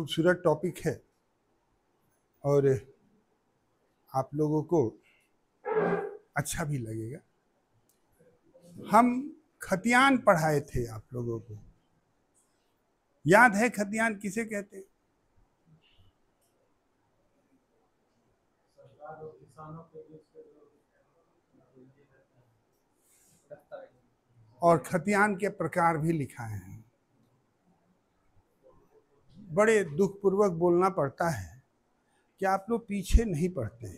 खूबसूरत टॉपिक है और आप लोगों को अच्छा भी लगेगा। हम खतियान पढ़ाए थे आप लोगों को, याद है खतियान किसे कहते हैं? और खतियान के प्रकार भी लिखाए हैं। बड़े दुख पूर्वक बोलना पड़ता है कि आप लोग पीछे नहीं पढ़ते हैं।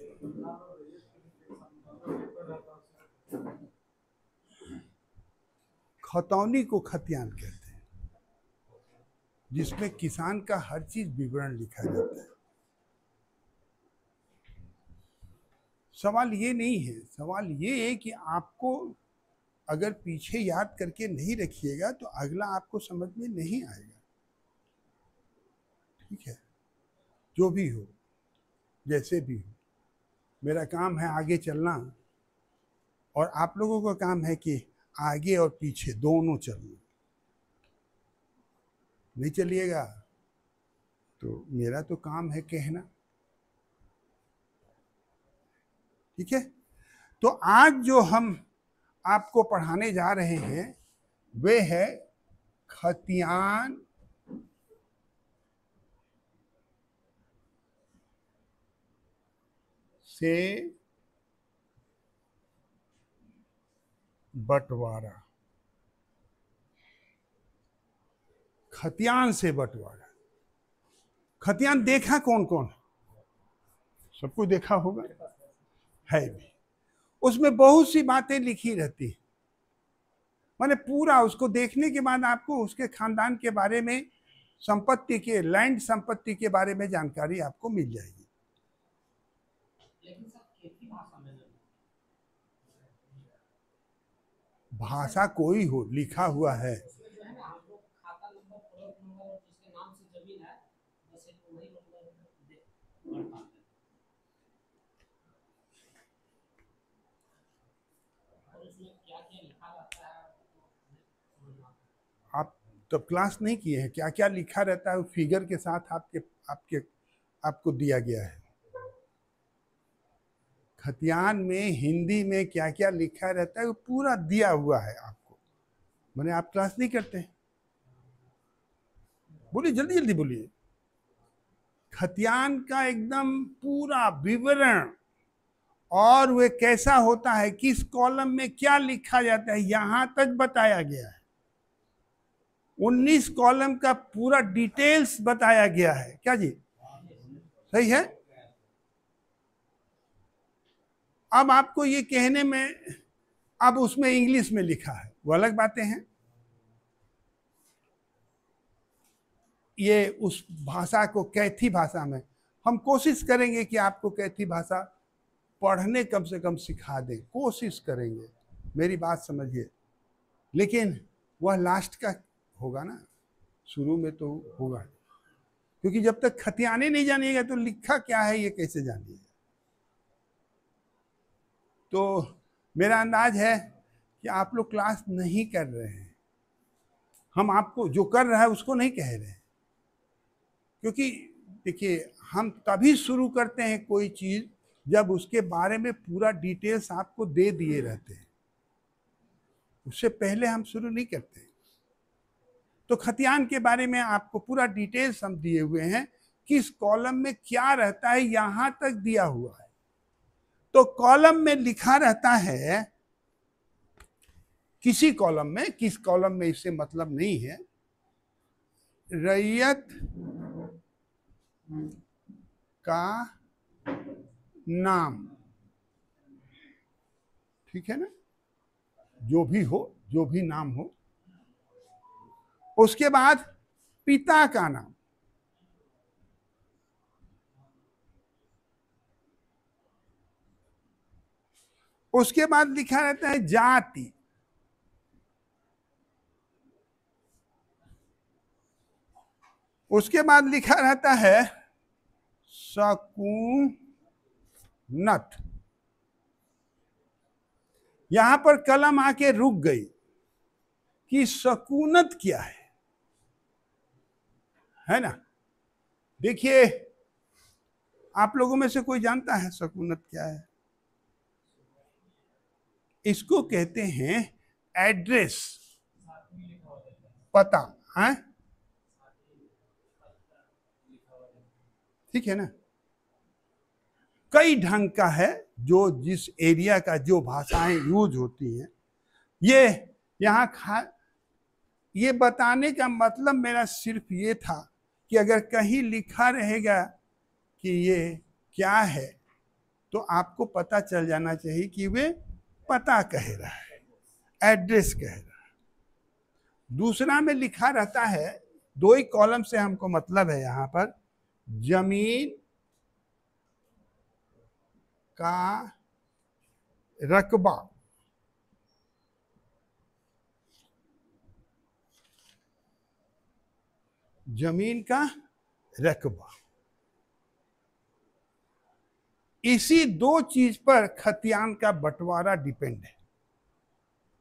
खतौनी को खतियान कहते हैं, जिसमें किसान का हर चीज विवरण लिखा जाता है। सवाल ये नहीं है, सवाल ये है कि आपको अगर पीछे याद करके नहीं रखिएगा तो अगला आपको समझ में नहीं आएगा। ठीक है, जो भी हो, जैसे भी हो, मेरा काम है आगे चलना और आप लोगों का काम है कि आगे और पीछे दोनों चलना। नहीं चलिएगा तो मेरा तो काम है कहना। ठीक है, तो आज जो हम आपको पढ़ाने जा रहे हैं वे है खतियान से बंटवारा। खतियान से बंटवारा। खतियान देखा कौन कौन? सबको देखा होगा, है भी। उसमें बहुत सी बातें लिखी रहती है, माने पूरा उसको देखने के बाद आपको उसके खानदान के बारे में, संपत्ति के, लैंड संपत्ति के बारे में जानकारी आपको मिल जाएगी। भाषा कोई हो, लिखा हुआ है। आप तब क्लास नहीं किए हैं, क्या क्या लिखा रहता है फिगर के साथ आपको दिया गया है। खतियान में हिंदी में क्या क्या लिखा रहता है वो पूरा दिया हुआ है आपको। मैंने आप क्लास नहीं करते हैं? बोलिए, जल्दी जल्दी बोलिए। खतियान का एकदम पूरा विवरण, और वे कैसा होता है, किस कॉलम में क्या लिखा जाता है, यहां तक बताया गया है। 19 कॉलम का पूरा डिटेल्स बताया गया है। क्या जी, सही है? अब आपको ये कहने में, अब उसमें इंग्लिश में लिखा है वो अलग बातें हैं। ये उस भाषा को कैथी भाषा में हम कोशिश करेंगे कि आपको कैथी भाषा पढ़ने कम से कम सिखा दें, कोशिश करेंगे, मेरी बात समझिए। लेकिन वह लास्ट का होगा ना, शुरू में तो होगा, क्योंकि जब तक खतियाने नहीं जानिएगा तो लिखा क्या है ये कैसे जानिएगा। तो मेरा अंदाज है कि आप लोग क्लास नहीं कर रहे हैं। हम आपको जो कर रहा है उसको नहीं कह रहे हैं, क्योंकि देखिए हम तभी शुरू करते हैं कोई चीज जब उसके बारे में पूरा डिटेल्स आपको दे दिए रहते हैं, उससे पहले हम शुरू नहीं करते। तो खतियान के बारे में आपको पूरा डिटेल्स हम दिए हुए हैं, किस कॉलम में क्या रहता है यहां तक दिया हुआ है। तो कॉलम में लिखा रहता है, किसी कॉलम में, किस कॉलम में इससे मतलब नहीं है, रैयत का नाम। ठीक है ना, जो भी हो, जो भी नाम हो। उसके बाद पिता का नाम, उसके बाद लिखा रहता है जाति, उसके बाद लिखा रहता है सकूनत। यहां पर कलम आके रुक गई कि सकूनत क्या है ना। देखिए, आप लोगों में से कोई जानता है सकूनत क्या है? इसको कहते हैं एड्रेस, पता है, ठीक है ना? कई ढंग का है, जो जिस एरिया का जो भाषाएं यूज होती हैं। ये यहाँ ये बताने का मतलब मेरा सिर्फ ये था कि अगर कहीं लिखा रहेगा कि ये क्या है, तो आपको पता चल जाना चाहिए कि वे पता कह रहा है, एड्रेस कह रहा है। दूसरा में लिखा रहता है, 2 ही कॉलम से हमको मतलब है यहां पर, जमीन का रकबा, जमीन का रकबा। इसी 2 चीज पर खतियान का बंटवारा डिपेंड है।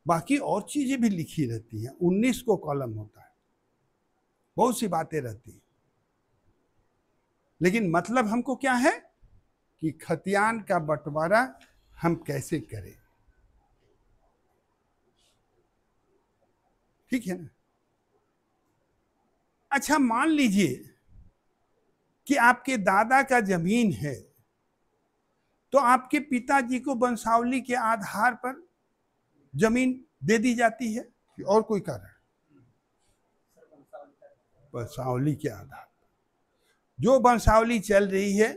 बाकी और चीजें भी लिखी रहती हैं, 19 को कॉलम होता है, बहुत सी बातें रहती हैं, लेकिन मतलब हमको क्या है कि खतियान का बंटवारा हम कैसे करें, ठीक है ना? अच्छा, मान लीजिए कि आपके दादा का जमीन है, तो आपके पिताजी को वंशावली के आधार पर जमीन दे दी जाती है कि और कोई कारण? वंशावली के आधार पर जो वंशावली चल रही है,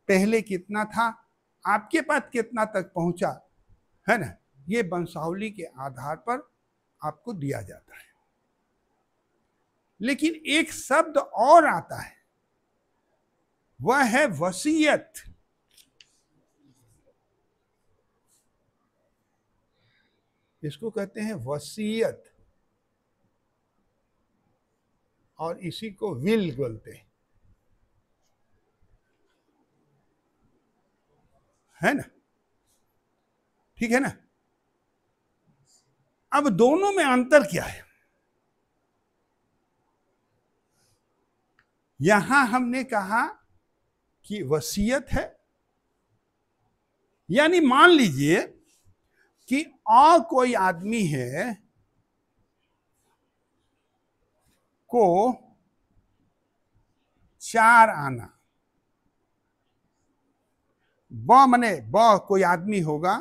पहले कितना था, आपके पास कितना तक पहुंचा, है ना, ये वंशावली के आधार पर आपको दिया जाता है। लेकिन एक शब्द और आता है, वह है वसीयत। इसको कहते हैं वसीयत, और इसी को विल बोलते हैं, है ना? ठीक है ना? अब दोनों में अंतर क्या है? यहां हमने कहा कि वसीयत है, यानी मान लीजिए कि कोई आदमी है को 4 आना, मने कोई आदमी होगा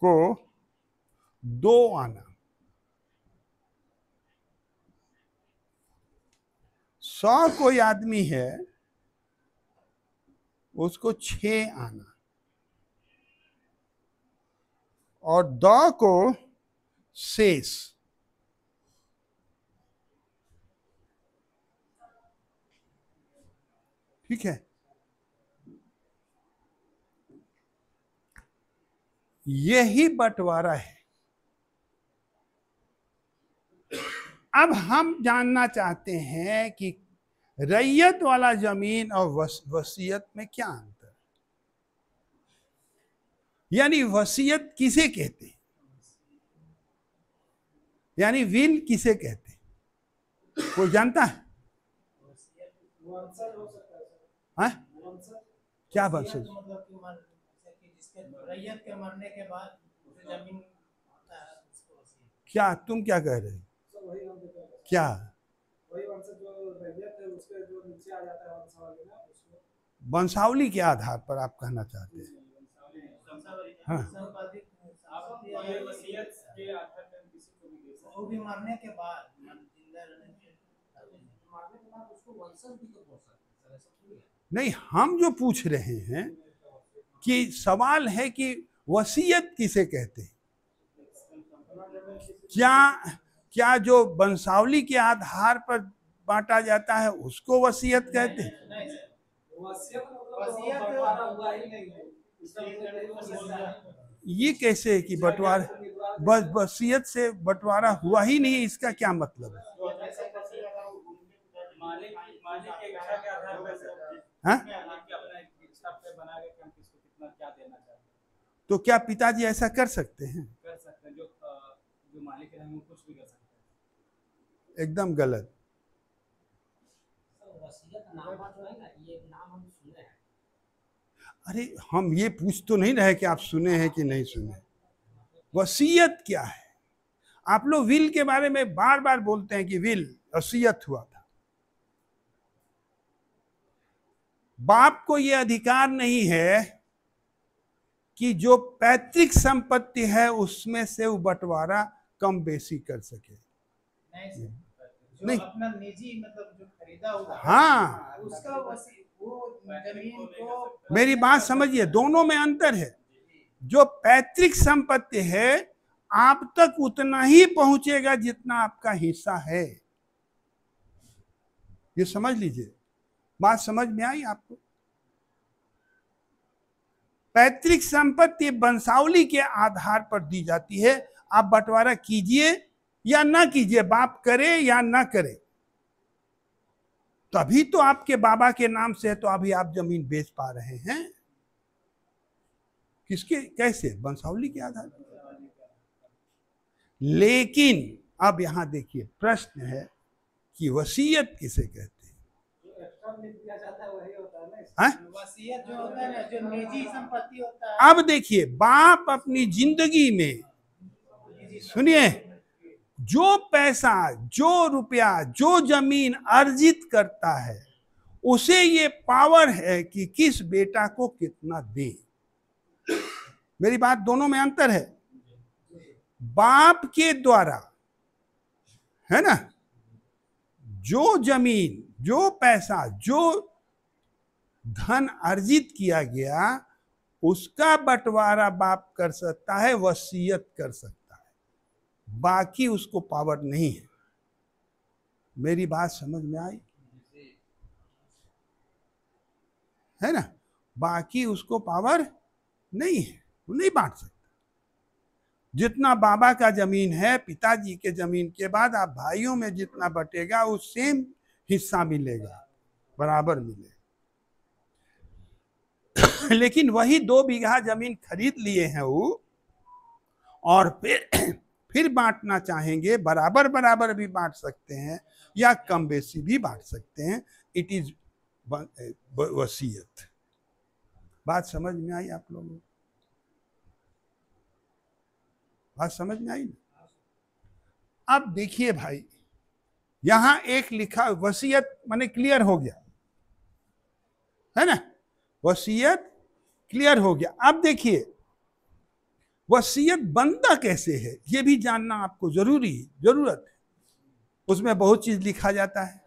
को 2 आना, 100 कोई आदमी है उसको 6 आना, और 2 को शेष। ठीक है, यही बंटवारा है। अब हम जानना चाहते हैं कि रैयत वाला जमीन और वसीयत में क्या अंतर है, यानी वसीयत किसे कहते हैं, यानी विल किसे कहते हैं? कोई जानता है? हाँ? क्या वंशज? रैयत के मरने के बाद जमीन क्या, तुम क्या कह रहे हो? क्या वही वंशज जो रैयत है उसके जो नीचे आ जाता है वंशावली ना, उसमें वंशावली के आधार पर आप कहना चाहते हैं? हाँ, वसीयत के आधार पर किसी को भी दे सकते हैं, वो भी मरने के बाद, जिंदा रहने के बाद उसको वंशज भी तो बोल सकते हैं। नहीं, हम जो पूछ रहे हैं कि सवाल है कि वसीयत किसे कहते हैं? क्या जो वंशावली के आधार पर बांटा जाता है उसको वसीयत कहते हैं? ये कैसे है कि बंटवारा, वसीयत से बंटवारा हुआ ही नहीं, इसका क्या मतलब है? हाँ? तो क्या पिताजी ऐसा कर सकते हैं? कर सकते हैं, जो मालिक है वो कुछ भी कर सकते हैं। एकदम गलत। अरे हम ये पूछ तो नहीं रहे कि आप सुने हैं कि नहीं सुने। वसीयत क्या है? आप लोग विल के बारे में बार बार बोलते हैं कि विल वसीयत हुआ था। बाप को यह अधिकार नहीं है कि जो पैतृक संपत्ति है उसमें से वो बंटवारा कम बेसी कर सके। नहीं, अपना निजी मतलब जो खरीदा हुआ हाँ, उसका वो जमीन को, मेरी बात समझिए, दोनों में अंतर है। जो पैतृक संपत्ति है आप तक उतना ही पहुंचेगा जितना आपका हिस्सा है। ये समझ लीजिए, बात समझ में आई आपको? पैतृक संपत्ति वंशावली के आधार पर दी जाती है। आप बंटवारा कीजिए या ना कीजिए, बाप करे या ना करे, तभी तो आपके बाबा के नाम से है, तो अभी आप जमीन बेच पा रहे हैं। किसके, कैसे? वंशावली के आधार पर। लेकिन अब यहां देखिए, प्रश्न है कि वसीयत किसे कहते हैं? वसीयत जो होता है ना, जो निजी संपत्ति होता है। अब देखिए, बाप अपनी जिंदगी में, सुनिए, जो पैसा, जो रुपया, जो जमीन अर्जित करता है, उसे ये पावर है कि किस बेटा को कितना दे। मेरी बात, दोनों में अंतर है। बाप के द्वारा, है ना, जो जमीन, जो पैसा, जो धन अर्जित किया गया, उसका बंटवारा बाप कर सकता है, वसीयत कर सकता है, बाकी उसको पावर नहीं है। मेरी बात समझ में आई? है ना, बाकी उसको पावर नहीं है, वो नहीं बांट सकता। जितना बाबा का जमीन है, पिताजी के जमीन के बाद आप भाइयों में जितना बटेगा वो सेम हिस्सा मिलेगा, बराबर मिलेगा। लेकिन वही 2 बीघा जमीन खरीद लिए हैं वो, और फिर बांटना चाहेंगे, बराबर बराबर भी बांट सकते हैं या कम बेसी भी बांट सकते हैं। इट इज वसीयत। बात समझ में आई आप लोगों को? बात समझ में आई ना? अब देखिए भाई, यहां एक लिखा वसीयत, माने क्लियर हो गया, है ना, वसीयत क्लियर हो गया। अब देखिए, वसीयत बनता कैसे है ये भी जानना आपको जरूरत है। उसमें बहुत चीज लिखा जाता है,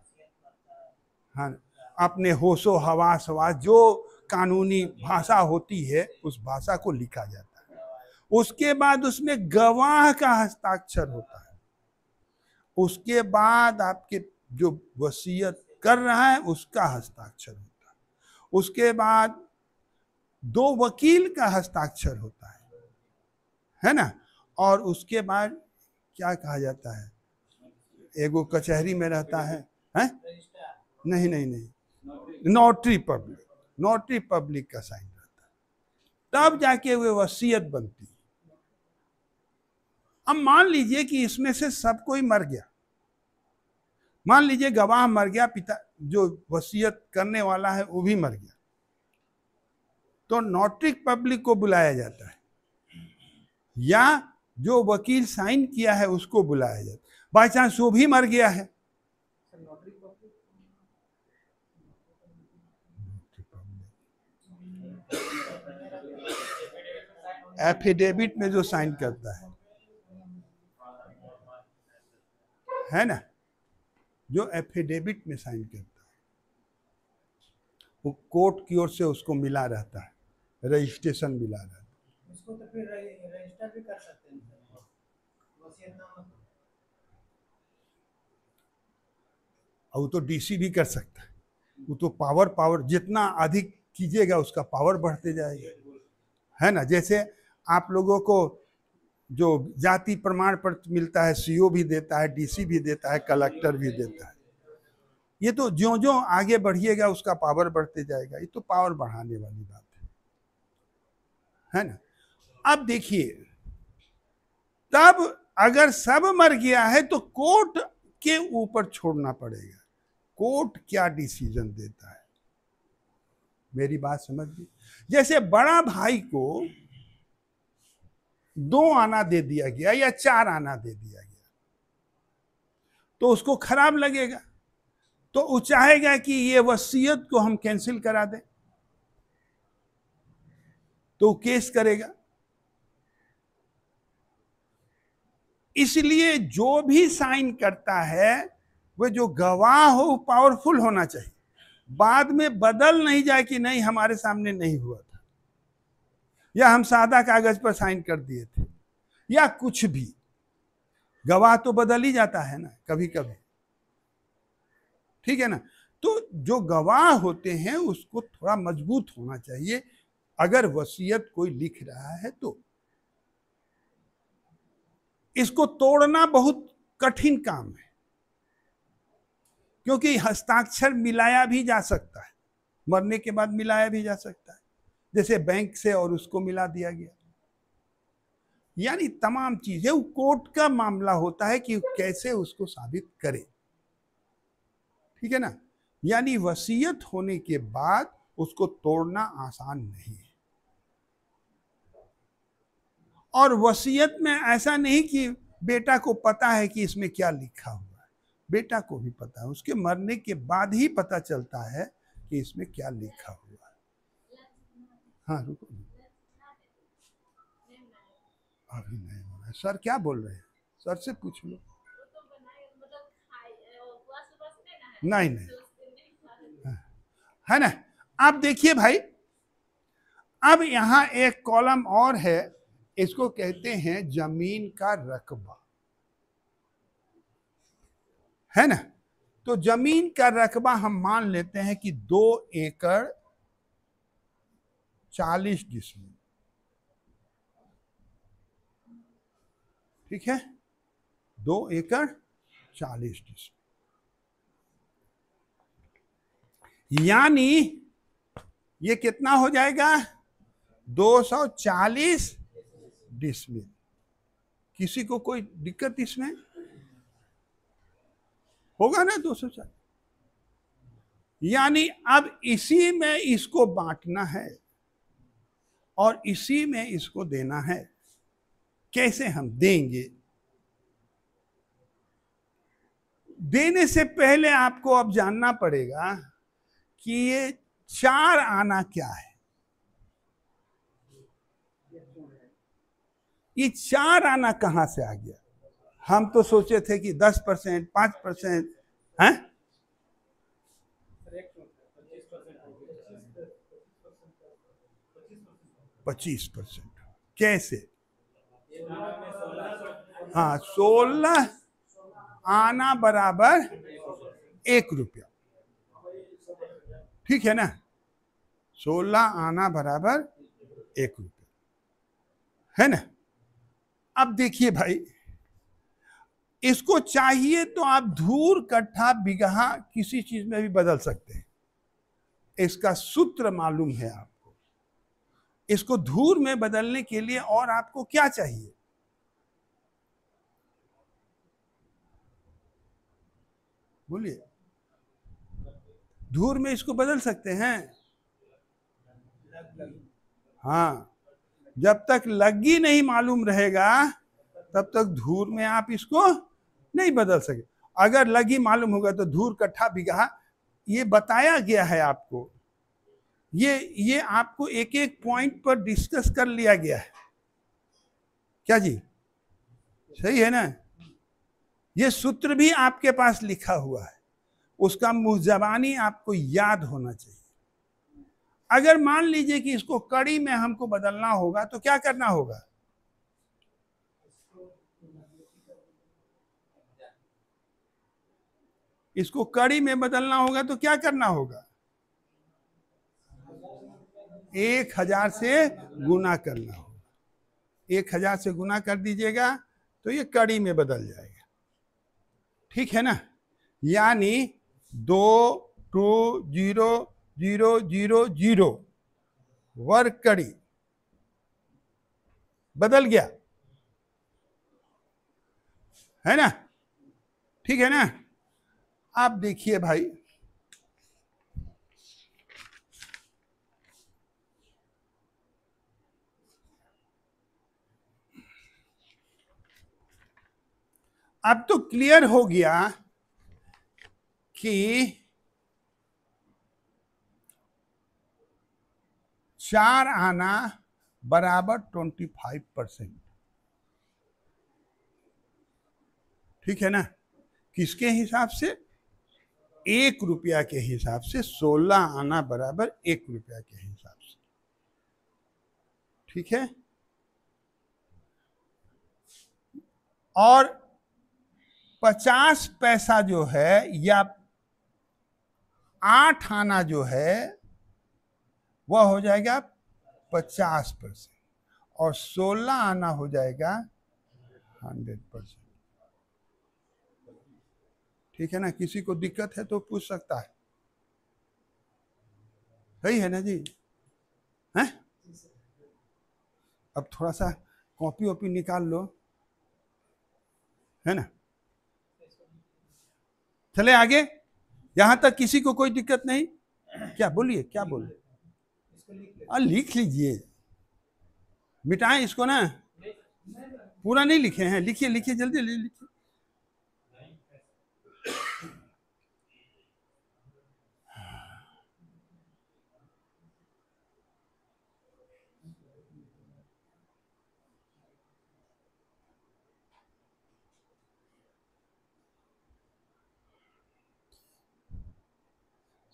हाँ, अपने होशो हवास हवास, जो कानूनी भाषा होती है उस भाषा को लिखा जाता है। उसके बाद उसमें गवाह का हस्ताक्षर होता है। उसके बाद आपके जो वसीयत कर रहा है उसका हस्ताक्षर होता है। उसके बाद 2 वकील का हस्ताक्षर होता है ना, और उसके बाद क्या कहा जाता है, एगो कचहरी में रहता है, नहीं नहीं नहीं, नोटरी पब्लिक का साइन रहता है, तब जाके वे वसीयत बनती है। अब मान लीजिए कि इसमें से सब कोई मर गया, मान लीजिए गवाह मर गया, पिता जो वसीयत करने वाला है वो भी मर गया, तो नोटरी पब्लिक को बुलाया जाता है, या जो वकील साइन किया है उसको बुलाया जाता है। बाई चांस वो भी मर गया है, एफिडेविट में जो साइन करता है ना, जो एफिडेविट में साइन करता है, वो कोर्ट की ओर से उसको मिला रहता है, रजिस्ट्रेशन मिला रहता है। उसको तो फिर रजिस्टर भी कर सकते हैं, और वो तो डीसी भी कर सकता है। वो तो पावर जितना अधिक कीजिएगा उसका पावर बढ़ते जाएगा, है ना। जैसे आप लोगों को जो जाति प्रमाण पत्र मिलता है, सीओ भी देता है, डीसी भी देता है, कलेक्टर भी देता है। ये तो ज्यों ज्यों आगे बढ़िएगा उसका पावर बढ़ते जाएगा। ये तो पावर बढ़ाने वाली बात है ना। अब देखिए, तब अगर सब मर गया है तो कोर्ट के ऊपर छोड़ना पड़ेगा। कोर्ट क्या डिसीजन देता है। मेरी बात समझिए, जैसे बड़ा भाई को 2 आना दे दिया गया या 4 आना दे दिया गया तो उसको खराब लगेगा, तो वो चाहेगा कि ये वसीयत को हम कैंसिल करा दें, तो केस करेगा। इसलिए जो भी साइन करता है वह जो गवाह हो पावरफुल होना चाहिए, बाद में बदल नहीं जाए कि नहीं हमारे सामने नहीं हुआ था, या हम सादा कागज पर साइन कर दिए थे, या कुछ भी। गवाह तो बदल ही जाता है ना कभी कभी, ठीक है ना। तो जो गवाह होते हैं उसको थोड़ा मजबूत होना चाहिए अगर वसीयत कोई लिख रहा है तो। इसको तोड़ना बहुत कठिन काम है, क्योंकि हस्ताक्षर मिलाया भी जा सकता है, मरने के बाद मिलाया भी जा सकता है, जैसे बैंक से और उसको मिला दिया गया। यानी तमाम चीजें वो कोर्ट का मामला होता है कि कैसे उसको साबित करे, ठीक है ना। यानी वसीयत होने के बाद उसको तोड़ना आसान नहीं है। और वसीयत में ऐसा नहीं कि बेटा को पता है कि इसमें क्या लिखा हुआ है, बेटा को भी पता है, उसके मरने के बाद ही पता चलता है कि इसमें क्या लिखा हुआ है। हाँ रुको, अभी नहीं हो रहा है। सर क्या बोल रहे हैं, सर से पूछ लो। नहीं नहीं है ना। आप देखिए भाई, अब यहां एक कॉलम और है, इसको कहते हैं जमीन का रकबा, है ना। तो जमीन का रकबा हम मान लेते हैं कि 2 एकड़ 40 डिसमिल, ठीक है, 2 एकड़ 40 डिसमिल। यानी ये कितना हो जाएगा, 240 डिसमिल। किसी को कोई दिक्कत इसमें होगा ना, 240। यानी अब इसी में इसको बांटना है और इसी में इसको देना है। कैसे हम देंगे, देने से पहले आपको अब जानना पड़ेगा कि ये 4 आना क्या है। ये 4 आना कहां से आ गया। हम तो सोचे थे कि 10%, 5% है, 25%। कैसे, हाँ 16 आना बराबर 1 रुपया, ठीक है ना। 16 आना बराबर 1 रुपया, है ना। अब देखिए भाई, इसको चाहिए तो आप धूर, कट्ठा, बिगहा किसी चीज में भी बदल सकते हैं। इसका सूत्र मालूम है आपको। इसको धूर में बदलने के लिए और आपको क्या चाहिए, बोलिए। धूर में इसको बदल सकते हैं, हाँ। जब तक लग्गी नहीं मालूम रहेगा तब तक धूर में आप इसको नहीं बदल सके। अगर लग्गी मालूम होगा तो धूर, कट्ठा, बिगहा ये बताया गया है आपको। ये आपको एक एक पॉइंट पर डिस्कस कर लिया गया है, क्या जी, सही है ना। ये सूत्र भी आपके पास लिखा हुआ है, उसका मुहजबानी आपको याद होना चाहिए। अगर मान लीजिए कि इसको कड़ी में हमको बदलना होगा तो क्या करना होगा, इसको कड़ी में बदलना होगा तो क्या करना होगा, 1000 से गुना करना होगा। 1000 से गुना कर दीजिएगा तो ये कड़ी में बदल जाएगा, ठीक है ना। यानी 22000 वर्ग कड़ी बदल गया, है ना, ठीक है ना। आप देखिए भाई, अब तो क्लियर हो गया कि 4 आना बराबर 25%। ठीक है ना? किसके हिसाब से? 1 रुपया के हिसाब से 16 आना बराबर 1 रुपया के हिसाब से। ठीक है? और 50 पैसा जो है या 8 आना जो है वह हो जाएगा 50% और 16 आना हो जाएगा 100%। ठीक है ना? किसी को दिक्कत है तो पूछ सकता है। सही है ना जी? हैं? अब थोड़ा सा कॉपी वॉपी निकाल लो, है ना? चले आगे। यहां तक किसी को कोई दिक्कत नहीं? क्या बोलिए, क्या बोल? लिख लीजिए, मिटाएं इसको ना। पूरा नहीं लिखे हैं? लिखिए लिखिए, जल्दी लिखिए।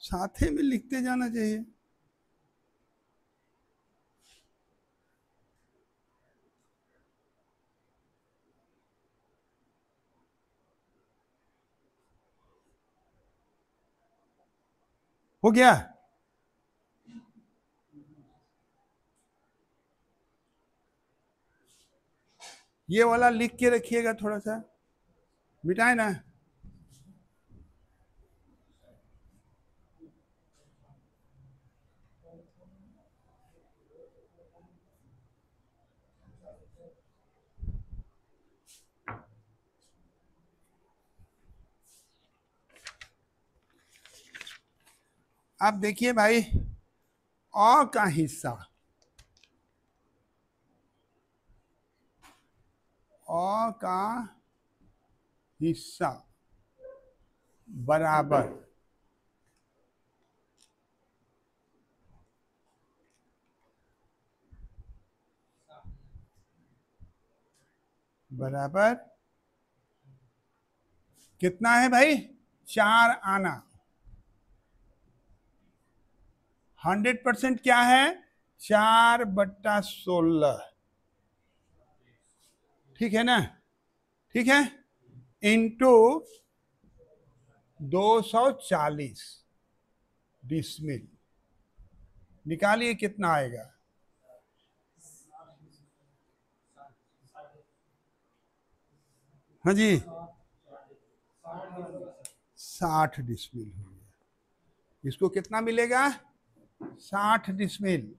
साथे में लिखते जाना चाहिए। हो गया? ये वाला लिख के रखिएगा, थोड़ा सा मिटाए ना। अब देखिए भाई, अ का हिस्सा, अ का हिस्सा बराबर बराबर कितना है भाई? 4 आना। 100% क्या है? 4/16। ठीक है ना? ठीक है, इंटू 240 डिसमिल। निकालिए कितना आएगा। हाँ जी, 60 डिसमिल हो गया। इसको कितना मिलेगा? 60 डिसमिल।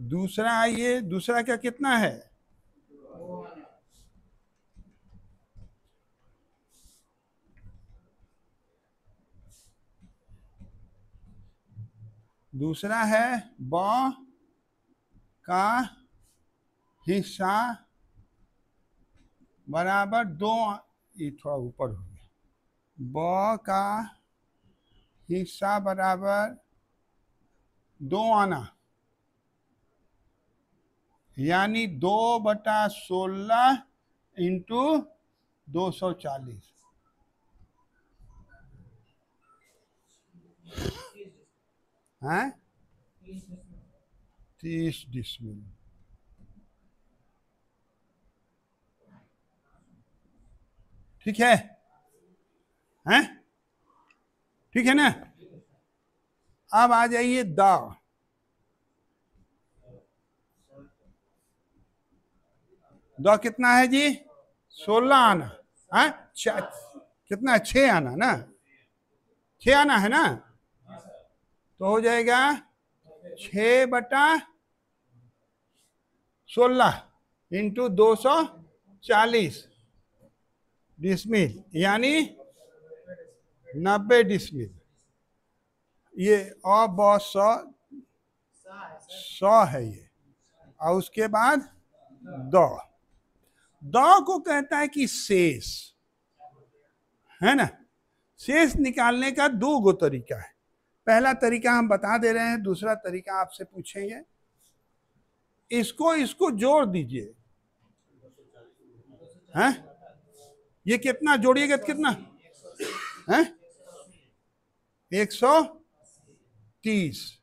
दूसरा आइए, दूसरा क्या कितना है? दूसरा है ब का हिस्सा बराबर 2। ये थोड़ा ऊपर हो गया। ब का हिस्सा बराबर 2 आना, यानी 2/16 इंटू 240। हैं? 30 डिसमिल। ठीक है? हैं? ठीक है ना? अब आ जाइए द। द कितना है जी? 16 आना। है? कितना? 6 आना ना? 6 आना है ना? तो हो जाएगा 6/16 इंटू 240 डिसमिल, यानी 90 डिसमिल। ये अ ब स 100 है ये, और उसके बाद दौ, दौ को कहता है कि शेष, है ना। शेष निकालने का दो गो तरीका है। पहला तरीका हम बता दे रहे हैं, दूसरा तरीका आपसे पूछेंगे। इसको जोड़ दीजिए, हैं? ये कितना जोड़िएगा तो कितना है? 130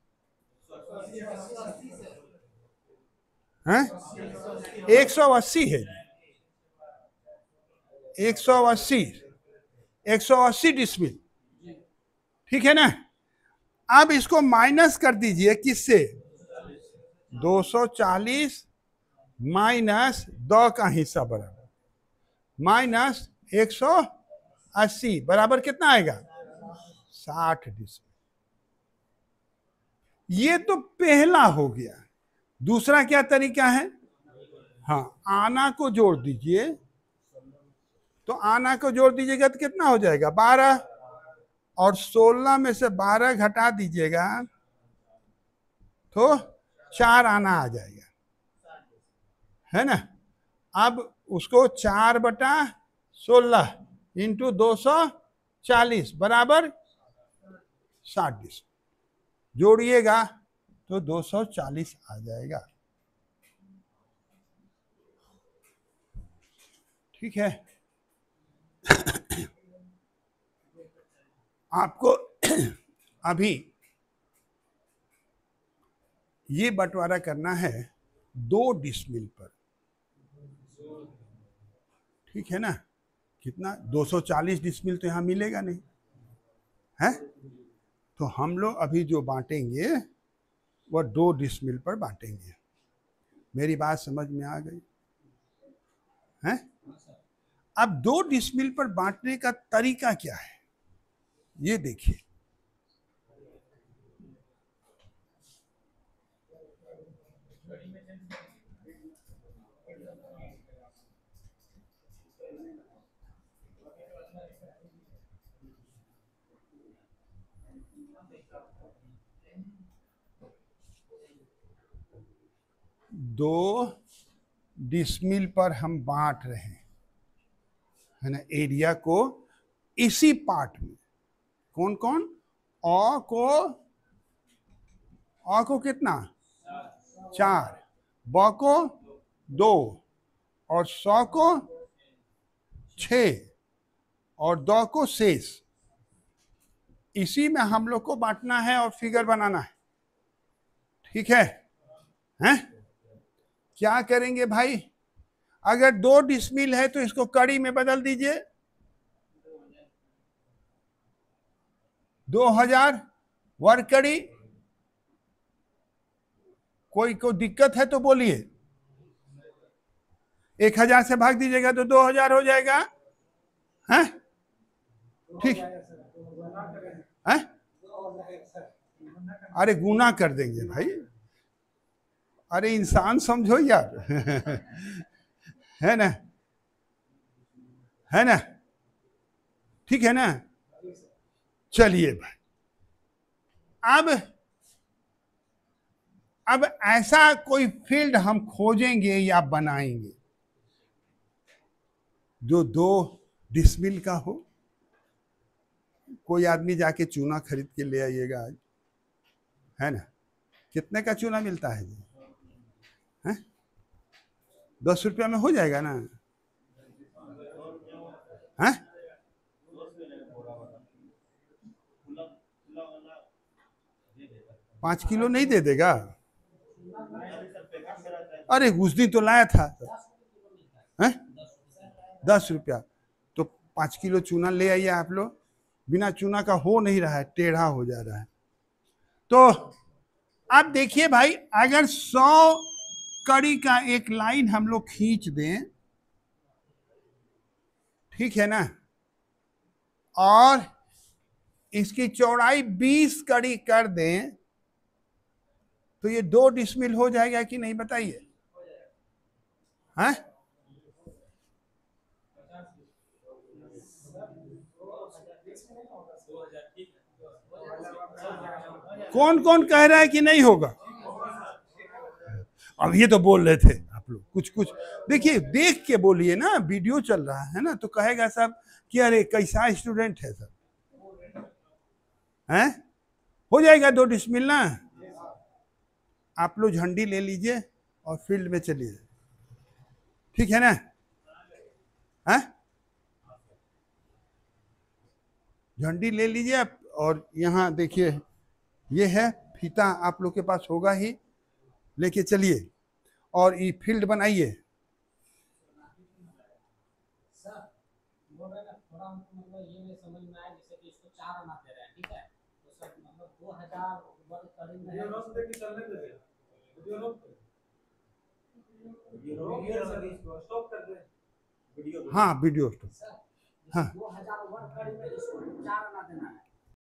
है, 180 है, 180, 180 डिसमिल, ठीक है ना। अब इसको माइनस कर दीजिए, किससे? 240 माइनस 2 का हिस्सा बराबर माइनस 180 बराबर कितना आएगा? 60 डिसमिल। ये तो पहला हो गया। दूसरा क्या तरीका है? हाँ, आना को जोड़ दीजिए, तो आना को जोड़ दीजिएगा तो कितना हो जाएगा? 12, और 16 में से 12 घटा दीजिएगा तो 4 आना आ जाएगा, है ना। अब उसको 4/16 इंटू 240 बराबर 60 डिसमिल जोड़िएगा तो 240 आ जाएगा, ठीक है। आपको अभी ये बंटवारा करना है 2 डिसमिल पर, ठीक है ना। कितना? 240 डिसमिल तो यहाँ मिलेगा नहीं, है। तो हम लोग अभी जो बांटेंगे वह 2 डिसमिल पर बांटेंगे। मेरी बात समझ में आ गई है? अब 2 डिसमिल पर बांटने का तरीका क्या है ये देखिए। दो डिसमिल पर हम बांट रहे हैं, है ना, एरिया को इसी पार्ट में। कौन कौन? अ को कितना? 4, ब को 2, और 100 को 6, और द को शेष। इसी में हम लोग को बांटना है और फिगर बनाना है, ठीक है? हैं? क्या करेंगे भाई? अगर 2 डिसमिल है तो इसको कड़ी में बदल दीजिए, 2000 वर्ग कड़ी। कोई दिक्कत है तो बोलिए। 1000 से भाग दीजिएगा तो 2000 हो जाएगा, हैं? ठीक है? अरे गुना कर देंगे भाई, अरे इंसान समझो यार। है ना, है ना, ठीक है ना। चलिए भाई, अब ऐसा कोई फील्ड हम खोजेंगे या बनाएंगे जो 2 डिसमिल का हो। कोई आदमी जाके चूना खरीद के ले आइएगा आज, है ना। कितने का चूना मिलता है जी? हैं? 10 रुपया में हो जाएगा ना? हैं? 5 किलो नहीं दे देगा? अरे उस दिन तो लाया था, हैं? 10 रुपया। तो 5 किलो चूना ले आइए आप लोग। बिना चूना का हो नहीं रहा है, टेढ़ा हो जा रहा है। तो अब देखिए भाई, अगर 100 कड़ी का एक लाइन हम लोग खींच दें, ठीक है ना, और इसकी चौड़ाई 20 कड़ी कर दें, तो ये 2 डिसमिल हो जाएगा कि नहीं बताइए? हैं? कौन कौन कह रहा है कि नहीं होगा? अब ये तो बोल रहे थे आप लोग कुछ कुछ, देखिए देख के बोलिए ना, वीडियो चल रहा है ना, तो कहेगा सब कि अरे कैसा स्टूडेंट है सब, हैं? हो जाएगा 2 डिसमिल ना। आप लोग झंडी ले लीजिए और फील्ड में चलिए, ठीक है ना? हैं? झंडी ले लीजिए आप, और यहाँ देखिए ये है फीता, आप लोग के पास होगा ही, लेके चलिए और ये फील्ड बनाइए। सर बोल रहे ना, थोड़ा हमको मतलब ये नहीं समझ में आया, जैसे कि इसको 4 आना दे रहे हैं, ठीक है, तो सर मतलब 2000 वर्ग करीब में है। रोक दे कि चलने दे, वीडियो रोक दे, वीडियो स्टॉप कर दे वीडियो। हाँ वीडियो स्टॉप। सर हाँ 2000 वर्ग करीब में इसको 4 आना देना है।